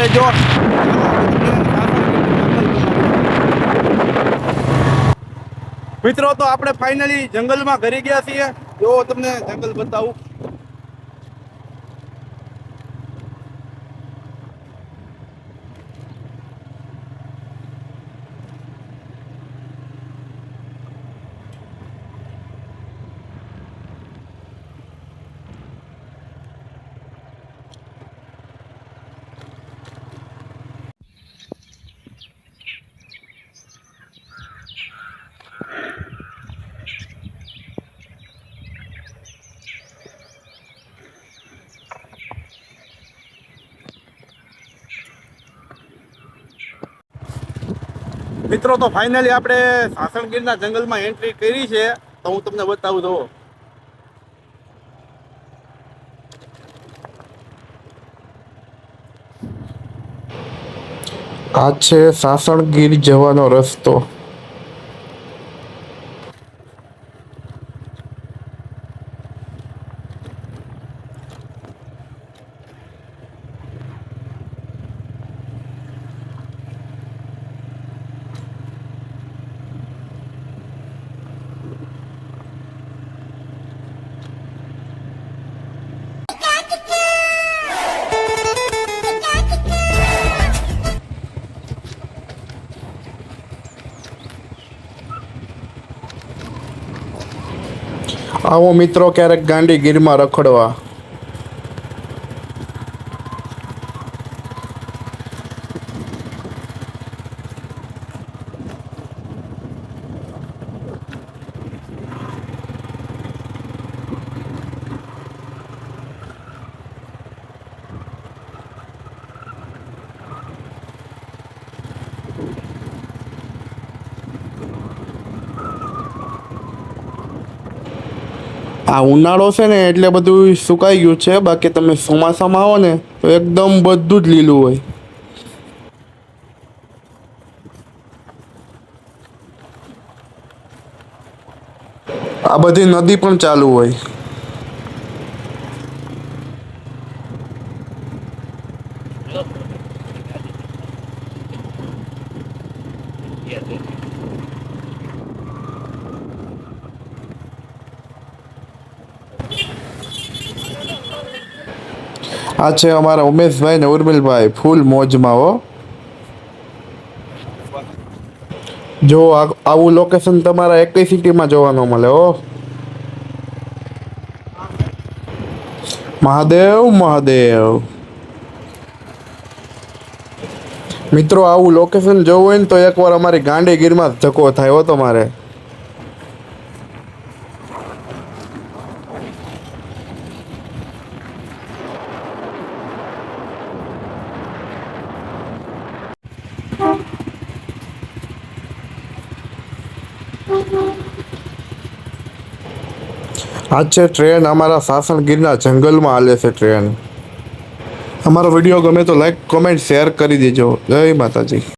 રહેજો। મિત્રો તો આપણે ફાઇનલી જંગલમાં ઘરે ગયા છીએ। જો તમને જંગલ બતાવું। મિત્રો તો ફાઇનલી આપણે સાસણગીરના જંગલમાં એન્ટ્રી કરી છે। તો હું તમને બતાવું દો। આ છે સાસણગીર જવાનો રસ્તો। આવો મિત્રો ક્યારેક ગાંડીગીરમાં રખડવા। આ ઉનાળો છે ને એટલે બધું સુકાઈ ગયું છે, બાકી તમે ચોમાસામાં આવો ને તો એકદમ બધું જ લીલું હોય। આ બધી નદી પણ ચાલુ હોય। આ છે અમારા ઉમેશભાઈ ને ઉર્મિલભાઈ, ફૂલ મોજમાં હો। જો આવું લોકેશન તમારા એકઈ સિટીમાં જોવા ન મળે હો। મહાદેવ મહાદેવ। મિત્રો આવું લોકેશન જોવું હોય ને તો એકવાર અમારી ગાંડીગીરમાં ધક્કો થાય હો તમારે। આજ છે ટ્રેન અમારા સાસણગીરના જંગલમાં હાલે છે ટ્રેન। અમારો વિડીયો ગમે તો લાઈક, કોમેન્ટ, શેર કરી દેજો। જય માતાજી।